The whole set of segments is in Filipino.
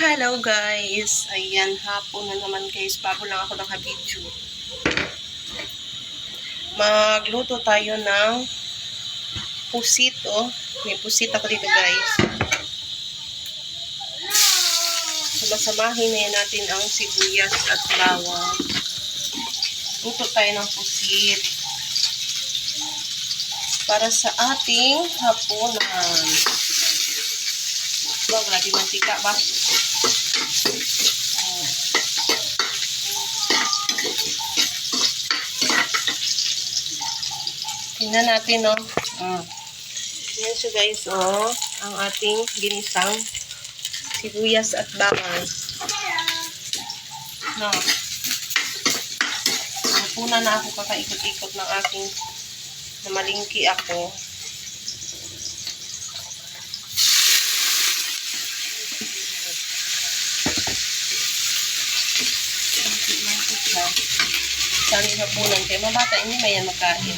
Hello guys! Ayan, hapon na naman guys. Bago lang ako naka-video. Magluto tayo ng pusit, oh. May pusit ako dito guys. Sumasamahin na natin ang sibuyas at bawang. Luto tayo ng pusit. Para sa ating hapunan. Wag lagi mantika ba? Tingnan natin, no? Yan siya, guys, oh. Ang ating ginisang sibuyas at bawang. No. Napuna na ako kakaikot-ikot ng aking namalingki ako. Saan yung hapunan? Kaya mabata, hindi ba yan makain?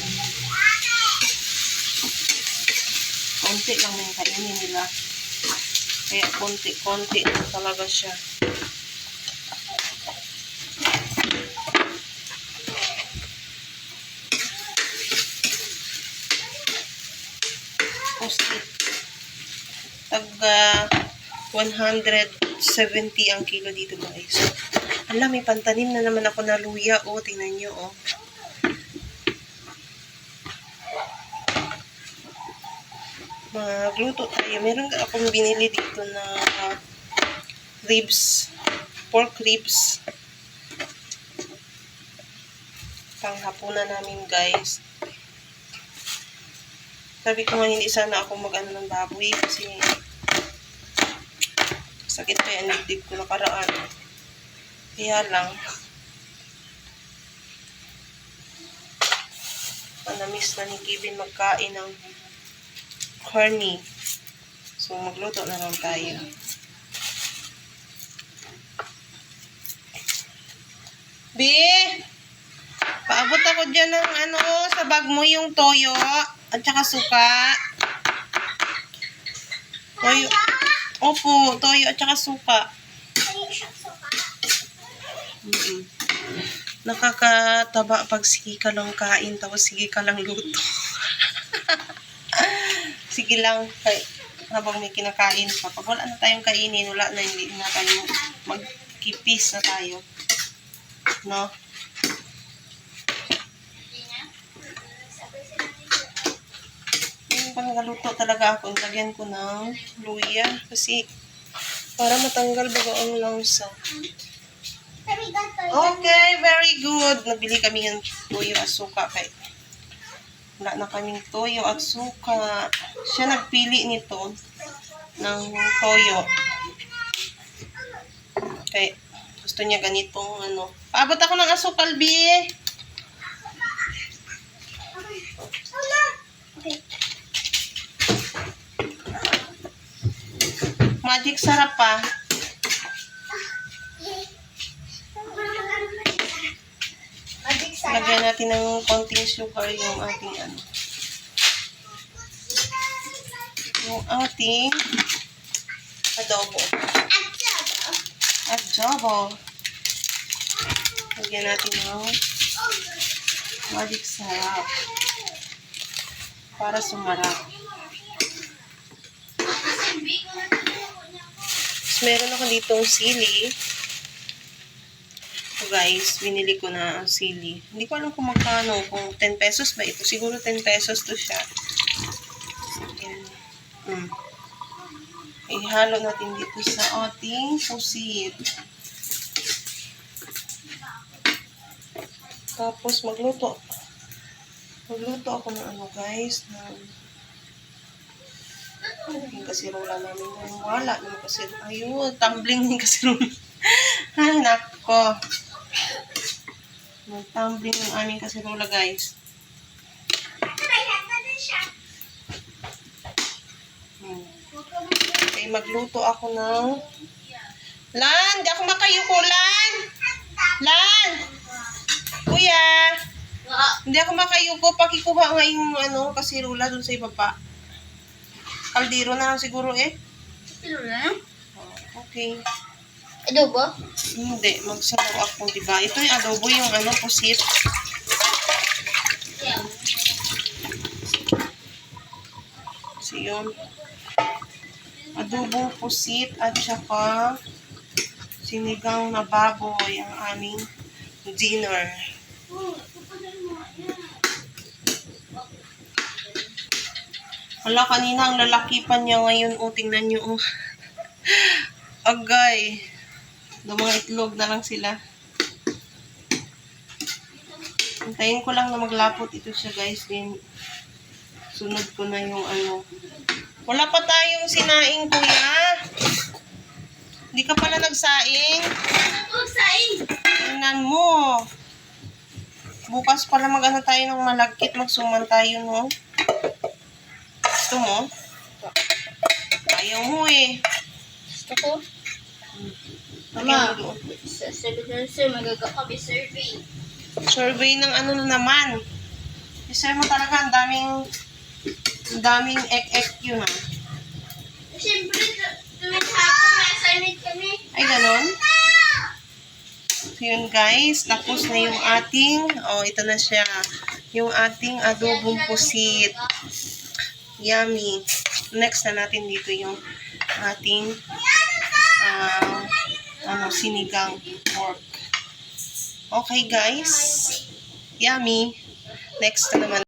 Konti lang yung kainin nila. Kaya konti-konti lang talaga siya. Pusit. Taga 170 ang kilo dito guys. Alam, may pantanim na naman ako na luya. O, tingnan nyo, o. Magluto tayo. Meron akong binili dito na ribs. Pork ribs. Panghapunan namin, guys. Sabi ko nga, hindi sana ako mag-ano ng baboy kasi sakit pa yan. Dibdib ko nakaraan. Kaya lang, na-miss na ni Kevin magkain ng corny. So, magluto na lang tayo. B! Paabot ako dyan ng sa bag mo yung toyo at saka suka. Toyo. Opo, toyo at saka suka. Nakakataba pag sige ka lang kain tapos sige ka lang luto. Sige lang habang may kinakain pa. Pag wala na tayong kainin, wala na, hindi na tayo magkipis na tayo. No? Yung panggaluto talaga ako, lagyan ko ng luya kasi para matanggal baga ang langsa. Okay, very good. Nabili kami ng toyo at suka. Kaya wala na kaming toyo at suka. Siya nagpili nito ng toyo. Kaya gusto niya ganitong Paabot ako ng asukal, B. Magic sarap pa. Lagyan natin ng konting sugar yung ating yung ating adobo. Adobo. Lagyan natin ng magic sarap para sumarap. Tapos meron ako ditong sili. So guys, binili ko na ang sili. Hindi ko alam kung magkano, kung 10 pesos ba ito. Siguro 10 pesos to siya. Ayan. Ihalo natin dito sa ating pusit. Tapos magluto. Magluto ako ng guys, yung kasirola namin. Wala naman kasirola. Ayun, tumbling yung kasirola. Ay, nako. Mag-tumbling yung aming kasirola, guys. Okay, magluto ako ng Lan! Di ako makayuko, Lan! Lan! Kuya! Hindi ako makayuko. Pakikuha nga yung kasirola dun sa ibaba. Kaldero na lang siguro eh. Kaldero na? Okay. Adobo? Hindi, magsabaw ako, diba? Ito yung adobo, yung ano, pusit. So, yun. Adobong pusit at saka sinigang na baboy ang aming dinner. Hala, kanina ang lalaki pa niya ngayon. O, tingnan niyo. Oh. Agay. Mga itlog na lang sila. Hintayin ko lang na maglapot ito siya, guys. Then, sunod ko na yung ano. Wala pa tayong sinaing, kuya. Hindi ka pala nagsaing. Saing! Tingnan mo. Bukas pala mag-ano tayo ng malagkit. Magsuman tayo, no? Gusto mo? Ayaw mo eh. Gusto ko. Mama. Sa sir, magagakabi survey. Survey ng ano na naman. Sir mo talaga, ang daming ek-ek yun ah. Siyempre, tuwing hapon may assignment kami. Ay, ganon? So yun guys, tapos na yung ating, ito na siya. Yung ating adobong pusit. Yummy. Next na natin dito yung ating sinigang pork. Okay guys. Yummy. Next na naman.